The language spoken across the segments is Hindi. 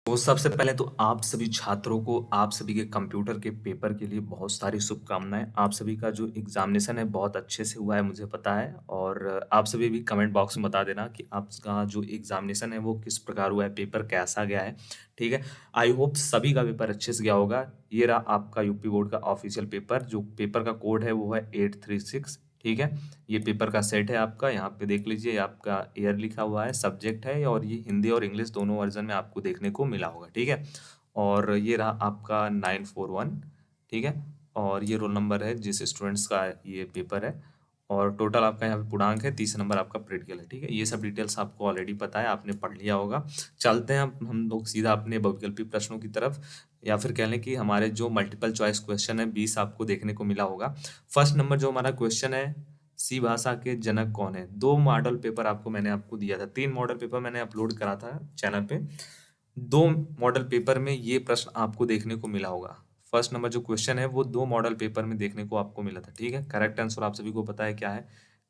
तो सबसे पहले तो आप सभी छात्रों को आप सभी के कंप्यूटर के पेपर के लिए बहुत सारी शुभकामनाएँ। आप सभी का जो एग्ज़ामिनेशन है बहुत अच्छे से हुआ है मुझे पता है और आप सभी भी कमेंट बॉक्स में बता देना कि आपका जो एग्ज़ामिनेशन है वो किस प्रकार हुआ है, पेपर कैसा गया है, ठीक है? आई होप सभी का पेपर अच्छे से गया होगा। ये रहा आपका यूपी बोर्ड का ऑफ़िशियल पेपर, जो पेपर का कोड है वो है 836, ठीक है? ये पेपर का सेट है आपका, यहाँ पे देख लीजिए ये आपका ईयर लिखा हुआ है, सब्जेक्ट है और ये हिंदी और इंग्लिश दोनों वर्जन में आपको देखने को मिला होगा, ठीक है? और ये रहा आपका 941, ठीक है? और ये रोल नंबर है जिस स्टूडेंट्स का ये पेपर है और टोटल आपका यहाँ पे पूर्णांक है, 30 नंबर आपका प्रैक्टिकल है, ठीक है? ये सब डिटेल्स आपको ऑलरेडी पता है, आपने पढ़ लिया होगा। चलते हैं अब हम लोग सीधा अपने बहुविकल्पी प्रश्नों की तरफ, या फिर कह लें कि हमारे जो मल्टीपल चॉइस क्वेश्चन है 20 आपको देखने को मिला होगा। फर्स्ट नंबर जो हमारा क्वेश्चन है, सी भाषा के जनक कौन है? 2 मॉडल पेपर मैंने आपको दिया था, 3 मॉडल पेपर मैंने अपलोड करा था चैनल पे। 2 मॉडल पेपर में ये प्रश्न आपको देखने को मिला होगा। फर्स्ट नंबर जो क्वेश्चन है वो 2 मॉडल पेपर में देखने को आपको मिला था, ठीक है? करेक्ट आंसर आप सभी को पता है क्या है?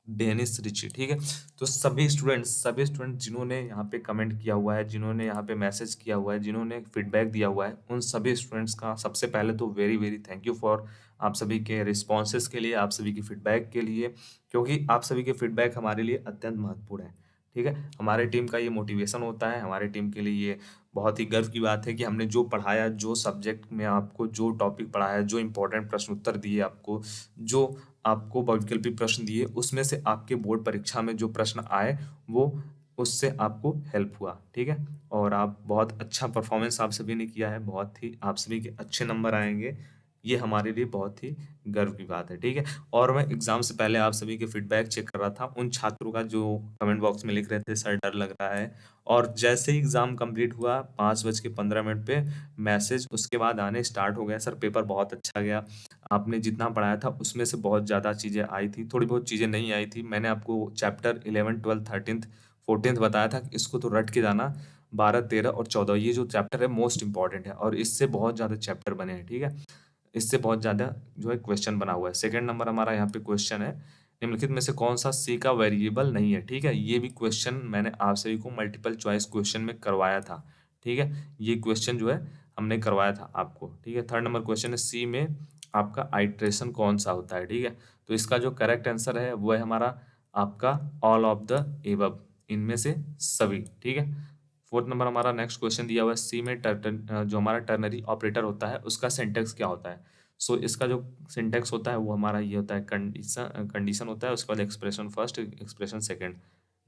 डेनिस रिची, ठीक है? तो सभी स्टूडेंट जिन्होंने यहाँ पे कमेंट किया हुआ है, जिन्होंने यहाँ पे मैसेज किया हुआ है, जिन्होंने फीडबैक दिया हुआ है, उन सभी स्टूडेंट्स का सबसे पहले तो very very thank you for आप सभी के रिस्पॉन्सेस के लिए, आप सभी की फीडबैक के लिए, क्योंकि आप सभी के फीडबैक हमारे लिए अत्यंत महत्वपूर्ण है, ठीक है? हमारे टीम का ये मोटिवेशन होता है, हमारे टीम के लिए ये बहुत ही गर्व की बात है कि हमने जो पढ़ाया, जो सब्जेक्ट में आपको जो टॉपिक पढ़ाया, जो इम्पोर्टेंट प्रश्न उत्तर दिए आपको, जो आपको बहुविकल्पी प्रश्न दिए, उसमें से आपके बोर्ड परीक्षा में जो प्रश्न आए, वो उससे आपको हेल्प हुआ, ठीक है? और आप बहुत अच्छा परफॉर्मेंस आप सभी ने किया है, बहुत ही आप सभी के अच्छे नंबर आएँगे, ये हमारे लिए बहुत ही गर्व की बात है, ठीक है? और मैं एग्ज़ाम से पहले आप सभी के फीडबैक चेक कर रहा था, उन छात्रों का जो कमेंट बॉक्स में लिख रहे थे, "सर डर लग रहा है।" और जैसे ही एग्ज़ाम कंप्लीट हुआ, 5:15 पे मैसेज उसके बाद आने स्टार्ट हो गए, "सर पेपर बहुत अच्छा गया। आपने जितना पढ़ाया था उसमें से बहुत ज़्यादा चीज़ें आई थी, थोड़ी बहुत चीज़ें नहीं आई थी। मैंने आपको चैप्टर 11, 12, 13th, 14th बताया था कि इसको तो रट के जाना, 12, 13 और 14 ये जो चैप्टर है मोस्ट इम्पोर्टेंट है और इससे बहुत ज़्यादा चैप्टर बने हैं, ठीक है? इससे बहुत ज़्यादा जो है क्वेश्चन बना हुआ है। सेकंड नंबर हमारा यहाँ पे क्वेश्चन है, निम्नलिखित में से कौन-सा सी का वेरिएबल नहीं है, ठीक है? ये भी क्वेश्चन मैंने आप सभी को मल्टीपल चॉइस क्वेश्चन में करवाया था, ठीक है? ये क्वेश्चन जो है हमने करवाया था आपको, ठीक है? थर्ड नंबर क्वेश्चन है, सी में आपका आइट्रेशन कौन-सा होता है, ठीक है? तो इसका जो करेक्ट आंसर है वो है हमारा आपका ऑल ऑफ द एबव, इनमें से सभी, ठीक है? फोर्थ नंबर हमारा नेक्स्ट क्वेश्चन दिया हुआ है, सी में जो हमारा टर्नरी ऑपरेटर होता है उसका सिंटैक्स क्या होता है? सो इसका जो सिंटैक्स होता है वो हमारा ये होता है, कंडीशन होता है, उसके बाद expression first, expression second.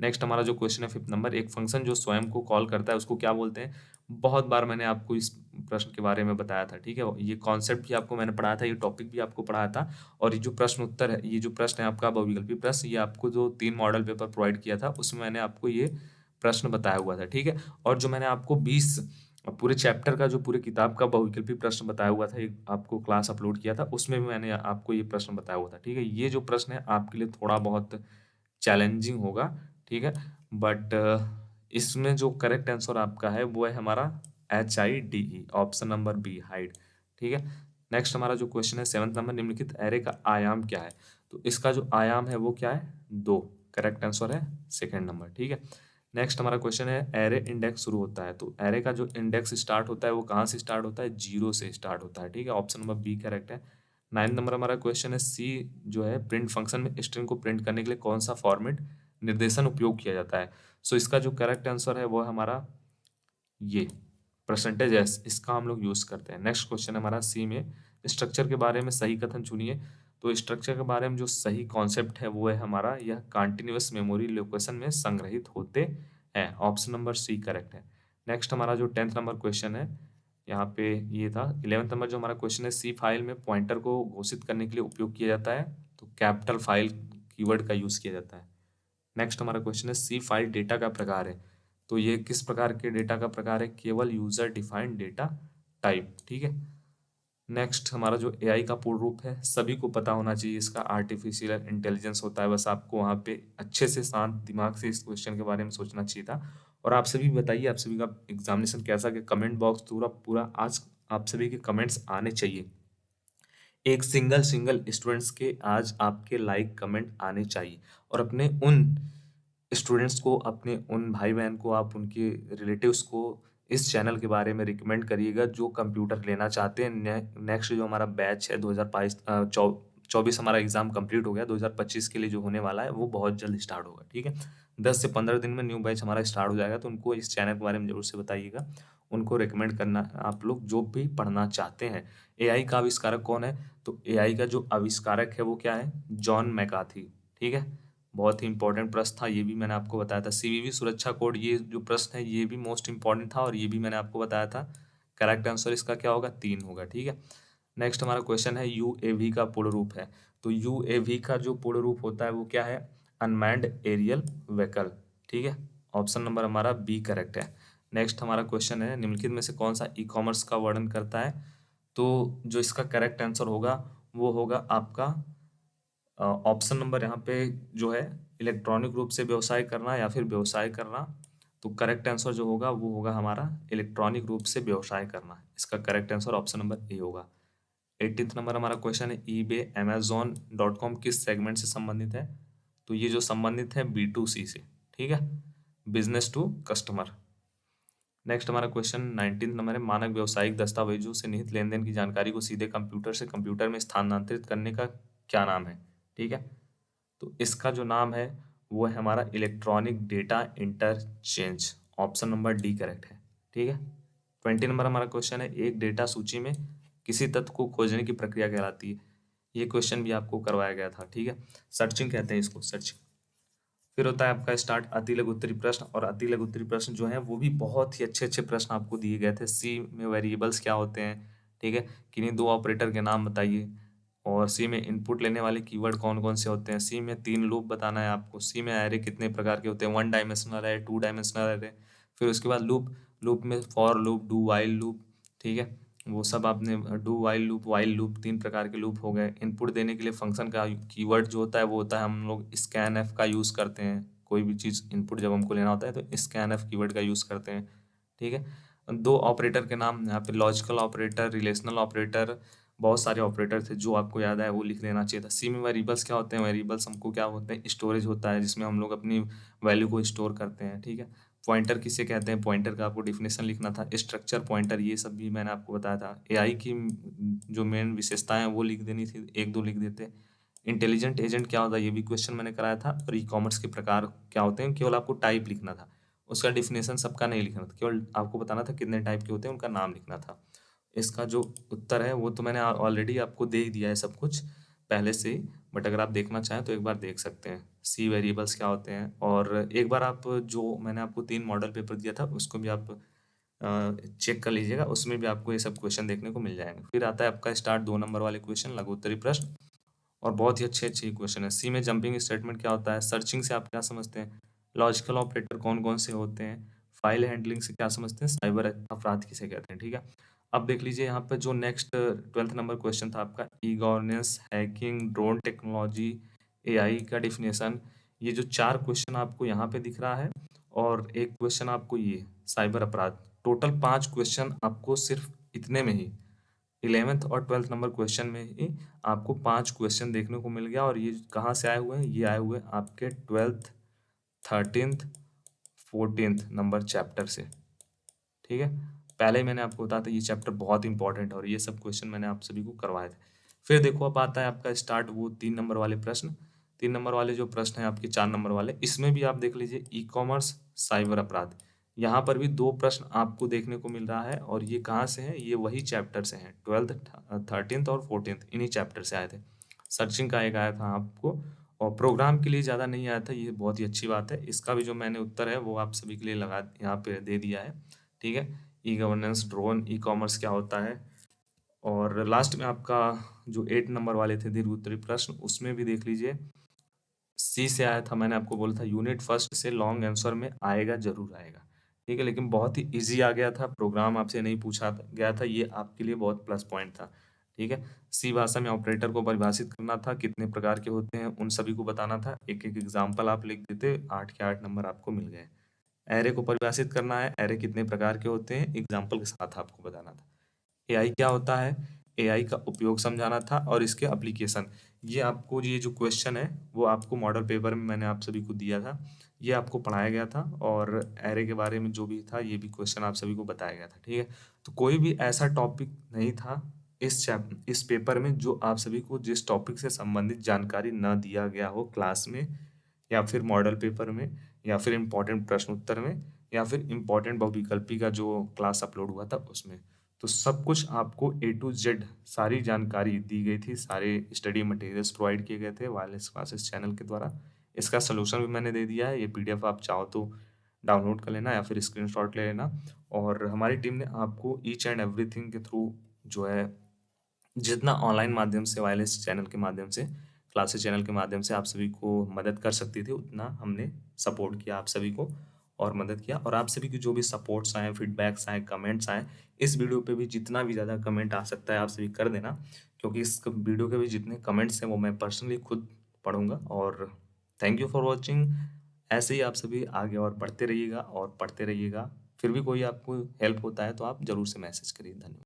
Next हमारा जो क्वेश्चन है फिफ्थ नंबर, एक फंक्शन जो स्वयं को कॉल करता है उसको क्या बोलते हैं? बहुत बार मैंने आपको इस प्रश्न के बारे में बताया था, ठीक है? ये कॉन्सेप्ट भी आपको मैंने पढ़ाया था, ये टॉपिक भी आपको पढ़ाया था और ये जो प्रश्न उत्तर है, ये जो प्रश्न है आपका बहुविकल्पी प्रश्न, ये आपको जो 3 मॉडल पेपर प्रोवाइड किया था उसमें मैंने आपको ये प्रश्न बताया हुआ था, ठीक है? और जो मैंने आपको 20 पूरे चैप्टर का, जो पूरे किताब का बहुविकल्पी प्रश्न बताया हुआ था, एक आपको क्लास अपलोड किया था, उसमें भी मैंने आपको ये प्रश्न बताया हुआ था, ठीक है? ये जो प्रश्न है आपके लिए थोड़ा बहुत चैलेंजिंग होगा, ठीक है? बट इसमें जो करेक्ट आंसर आपका है वो है हमारा HIDE, option number B, hide, ठीक है? नेक्स्ट हमारा जो क्वेश्चन है 7th नंबर, निम्नलिखित ऐरे का आयाम क्या है? तो इसका जो आयाम है वो क्या है? 2, करेक्ट आंसर है सेकंड नंबर, ठीक है? नेक्स्ट हमारा क्वेश्चन है, एरे इंडेक्स शुरू होता है, तो एरे का जो इंडेक्स स्टार्ट होता है वो कहाँ से स्टार्ट होता है? 0 से स्टार्ट होता है, ठीक है? ऑप्शन नंबर बी करेक्ट है। 9 नंबर हमारा क्वेश्चन है, सी जो है प्रिंट फंक्शन में स्ट्रिंग को प्रिंट करने के लिए कौन सा फॉर्मेट निर्देशन उपयोग किया जाता है? सो इसका जो करेक्ट आंसर है वो है हमारा ये परसेंटेज एस, इसका हम लोग यूज करते हैं। नेक्स्ट क्वेश्चन हमारा सी में, स्ट्रक्चर के बारे में सही कथन चुनिए। तो स्ट्रक्चर के बारे में जो सही कॉन्सेप्ट है वो है हमारा, यह कंटिन्यूअस मेमोरी लोकेशन में संग्रहित होते हैं, ऑप्शन नंबर सी करेक्ट है। नेक्स्ट हमारा जो 10th नंबर क्वेश्चन है, यहाँ पे ये था। 11th नंबर जो हमारा क्वेश्चन है, सी फाइल में पॉइंटर को घोषित करने के लिए उपयोग किया जाता है, तो कैपिटल फाइल कीवर्ड का यूज किया जाता है। नेक्स्ट हमारा क्वेश्चन है, सी फाइल डेटा का प्रकार है, तो ये किस प्रकार के डेटा का प्रकार है? केवल यूजर डिफाइंड डेटा टाइप, ठीक है? नेक्स्ट हमारा जो एआई का पूर्ण रूप है, सभी को पता होना चाहिए, इसका आर्टिफिशियल इंटेलिजेंस होता है, बस आपको वहाँ पे अच्छे से शांत दिमाग से इस क्वेश्चन के बारे में सोचना चाहिए था। और आप सभी बताइए, आप सभी का एग्जामिनेशन कैसा गया? कमेंट बॉक्स पूरा पूरा आज आप सभी के कमेंट्स आने चाहिए, एक सिंगल सिंगल स्टूडेंट्स के आज आपके लाइक कमेंट आने चाहिए। और अपने उन स्टूडेंट्स को, अपने उन भाई बहन को, आप उनके रिलेटिव्स को इस चैनल के बारे में रिकमेंड करिएगा जो कंप्यूटर लेना चाहते हैं। नेक्स्ट जो हमारा बैच है 2022 24 हमारा एग्जाम कंप्लीट हो गया, 2025 के लिए जो होने वाला है वो बहुत जल्द स्टार्ट होगा, ठीक है। 10 से 15 दिन में न्यू बैच हमारा स्टार्ट हो जाएगा, तो उनको इस चैनल के बारे में जरूर से बताइएगा। उनको रिकमेंड करना आप लोग जो भी पढ़ना चाहते हैं। एआई का आविष्कारक कौन है? तो एआई का जो आविष्कारक है वो क्या है? जॉन मैकार्थी, ठीक है। बहुत ही इंपॉर्टेंट प्रश्न था, ये भी मैंने आपको बताया था। सीवीवी सुरक्षा कोड, ये जो प्रश्न है ये भी मोस्ट इंपॉर्टेंट था और ये भी मैंने आपको बताया था। करेक्ट आंसर इसका क्या होगा? 3 होगा, ठीक है। नेक्स्ट हमारा क्वेश्चन है यूएवी का पूर्ण रूप है। तो यूएवी का जो पूर्ण रूप होता है वो क्या है? अनमैन्ड एरियल व्हीकल, ठीक है। ऑप्शन नंबर हमारा बी करेक्ट है। नेक्स्ट हमारा क्वेश्चन है निम्नलिखित में से कौन सा ई कॉमर्स का वर्णन करता है? तो जो इसका करेक्ट आंसर होगा वो होगा आपका ऑप्शन नंबर यहाँ पे जो है इलेक्ट्रॉनिक रूप से व्यवसाय करना या फिर व्यवसाय करना। तो करेक्ट आंसर जो होगा वो होगा हमारा इलेक्ट्रॉनिक रूप से व्यवसाय करना। इसका correct answer option number A होगा। 18th नंबर हमारा क्वेश्चन है ईबे amazon.com किस सेगमेंट से संबंधित है? तो ये जो संबंधित है B2C से, ठीक है, बिजनेस टू कस्टमर। नेक्स्ट हमारा क्वेश्चन 19 नंबर है मानक व्यावसायिक दस्तावेजों से निहित लेन देन की जानकारी को सीधे कंप्यूटर से कंप्यूटर में स्थानांतरित करने का क्या नाम है? ठीक है, तो इसका जो नाम है वो है हमारा electronic data interchange. Option number D correct है, ठीक है। 20 नंबर हमारा क्वेश्चन है एक डेटा सूची में किसी तत्व को खोजने की प्रक्रिया कहलाती है। ये क्वेश्चन भी आपको करवाया गया था, ठीक है। सर्चिंग कहते हैं इसको, सर्चिंग। फिर होता है आपका स्टार्ट अति लघु उत्तरी प्रश्न, और अति लघु उत्तरी प्रश्न जो है वो भी बहुत ही अच्छे अच्छे प्रश्न आपको दिए गए थे। सी में वेरिएबल्स क्या होते हैं, ठीक है, किन्हीं दो ऑपरेटर के नाम बताइए। और सी में इनपुट लेने वाले कीवर्ड कौन कौन से होते हैं। सी में 3 लूप बताना है आपको। सी में एरे कितने प्रकार के होते हैं, 1 डायमेंशनल है, 2 डायमेंशनल है। फिर उसके बाद लूप, लूप में for loop, do while loop, ठीक है, वो सब आपने डू वाइल लूप 3 प्रकार के लूप हो गए। इनपुट देने के लिए फंक्शन का कीवर्ड जो होता है वो होता है, हम लोग स्कैन एफ का यूज़ करते हैं। कोई भी चीज़ इनपुट जब हमको लेना होता है तो स्कैन एफ कीवर्ड का यूज़ करते हैं, ठीक है। 2 ऑपरेटर के नाम यहाँ पे लॉजिकल ऑपरेटर, रिलेशनल ऑपरेटर, बहुत सारे ऑपरेटर थे, जो आपको याद है वो लिख देना चाहिए था। सी में वेरिएबल्स क्या होते हैं? वेरिएबल्स हमको क्या होते हैं? स्टोरेज होता है जिसमें हम लोग अपनी वैल्यू को स्टोर करते हैं, ठीक है। पॉइंटर किसे कहते हैं? पॉइंटर का आपको डिफिनेशन लिखना था। स्ट्रक्चर पॉइंटर, ये सब भी मैंने आपको बताया था। एआई की जो मेन विशेषताएं हैं वो लिख देनी थी, एक दो लिख देते। इंटेलिजेंट एजेंट क्या होता है ये भी क्वेश्चन मैंने कराया था। और ई कॉमर्स के प्रकार क्या होते हैं, केवल आपको टाइप लिखना था, उसका डिफिनेशन सबका नहीं लिखना था, केवल आपको बताना था कितने टाइप के होते हैं, उनका नाम लिखना था। इसका जो उत्तर है वो तो मैंने ऑलरेडी आपको दे ही दिया है सब कुछ पहले से ही, बट अगर आप देखना चाहें तो एक बार देख सकते हैं। सी वेरिएबल्स क्या होते हैं, और एक बार आप जो मैंने आपको 3 मॉडल पेपर दिया था उसको भी आप चेक कर लीजिएगा, उसमें भी आपको ये सब क्वेश्चन देखने को मिल जाएंगे। फिर आता है आपका स्टार्ट 2 नंबर वाले क्वेश्चन, लघु उत्तरी प्रश्न, और बहुत ही अच्छे अच्छे क्वेश्चन है। सी में जंपिंग स्टेटमेंट क्या होता है? सर्चिंग से आप क्या समझते हैं? लॉजिकल ऑपरेटर कौन कौन से होते हैं? फाइल हैंडलिंग से क्या समझते हैं? साइबर अपराध किसे कहते हैं, ठीक है। अब देख लीजिए यहाँ पे जो नेक्स्ट 12th नंबर क्वेश्चन था आपका, e governance, hacking, drone technology, AI का डिफिनेशन। ये जो 4 क्वेश्चन आपको यहाँ पे दिख रहा है और एक क्वेश्चन आपको ये साइबर अपराध, टोटल 5 क्वेश्चन आपको सिर्फ इतने में ही 11th और 12th नंबर क्वेश्चन में ही आपको 5 क्वेश्चन देखने को मिल गया। और ये कहाँ से आए हुए हैं? ये आए हुए हैं आपके 12th, 13th, 14th number chapter से, ठीक है। पहले ही मैंने आपको बताया था ये चैप्टर बहुत इंपॉर्टेंट है और ये सब क्वेश्चन मैंने आप सभी को करवाए थे। फिर देखो अब आता है आपका स्टार्ट वो 3 नंबर वाले प्रश्न। 3 नंबर वाले जो प्रश्न है आपके 4 नंबर वाले, इसमें भी आप देख लीजिए ई कॉमर्स, साइबर अपराध, यहाँ पर भी 2 प्रश्न आपको देखने को मिल रहा है। और ये कहाँ से है? ये वही चैप्टर से हैं, 12th, 13th और 14th, इन्हीं चैप्टर से आए थे। सर्चिंग का एक आया था आपको, और प्रोग्राम के लिए ज़्यादा नहीं आया था, ये बहुत ही अच्छी बात है। इसका भी जो मैंने उत्तर है वो आप सभी के लिए लगा यहाँ पे दे दिया है, ठीक है। E governance, drone, e commerce क्या होता है। और लास्ट में आपका जो 8 नंबर वाले थे दीर्घ उत्तरी प्रश्न, उसमें भी देख लीजिए सी से आया था। मैंने आपको बोला था यूनिट फर्स्ट से लॉन्ग आंसर में आएगा, जरूर आएगा, ठीक है। लेकिन बहुत ही इजी आ गया था, प्रोग्राम आपसे नहीं पूछा गया था, ये आपके लिए बहुत प्लस पॉइंट था, ठीक है। सी भाषा में ऑपरेटर को परिभाषित करना था, कितने प्रकार के होते हैं उन सभी को बताना था। एक एक एग्जाम्पल आप लिख देते, 8 के 8 नंबर आपको मिल गए। एरे को परिभाषित करना है, एरे कितने प्रकार के होते हैं एग्जाम्पल के साथ आपको बताना था। एआई क्या होता है? एआई का उपयोग समझाना था और इसके एप्लीकेशन। ये आपको ये जो क्वेश्चन है, वो आपको मॉडल पेपर में मैंने आप सभी को दिया था। ये आपको पढ़ाया गया था और एरे के बारे में जो भी था, ये भी क्वेश्चन आप सभी को बताया गया था, ठीक है? तो कोई भी ऐसा टॉपिक नहीं था इस पेपर में जो आप सभी को जिस टॉपिक से संबंधित जानकारी ना दिया गया हो क्लास में या फिर मॉडल पेपर में या फिर इम्पोर्टेंट प्रश्न उत्तर में या फिर इम्पोर्टेंट बहुविकल्पी का जो क्लास अपलोड हुआ था उसमें। तो सब कुछ आपको ए टू जेड सारी जानकारी दी गई थी, सारे स्टडी मटेरियल्स प्रोवाइड किए गए थे वायरलेस क्लासेस चैनल के द्वारा। इसका सॉल्यूशन भी मैंने दे दिया है, ये पीडीएफ आप चाहो तो डाउनलोड कर लेना या फिर स्क्रीनशॉट ले लेना। और हमारी टीम ने आपको ईच एंड एवरीथिंग के थ्रू जो है जितना ऑनलाइन माध्यम से वायरलेस चैनल के माध्यम से क्लासेस चैनल के माध्यम से आप सभी को मदद कर सकती थी, उतना हमने सपोर्ट किया आप सभी को और मदद किया। और आप सभी की जो भी सपोर्ट्स आए, फीडबैक्स आए, कमेंट्स आए, इस वीडियो पे भी जितना भी ज़्यादा कमेंट आ सकता है आप सभी कर देना, क्योंकि इस वीडियो के भी जितने कमेंट्स हैं वो मैं पर्सनली खुद पढ़ूंगा। और थैंक यू फॉर वॉचिंग। ऐसे ही आप सभी आगे और बढ़ते रहिएगा और पढ़ते रहिएगा। फिर भी कोई आपको हेल्प होता है तो आप ज़रूर से मैसेज करिए। धन्यवाद।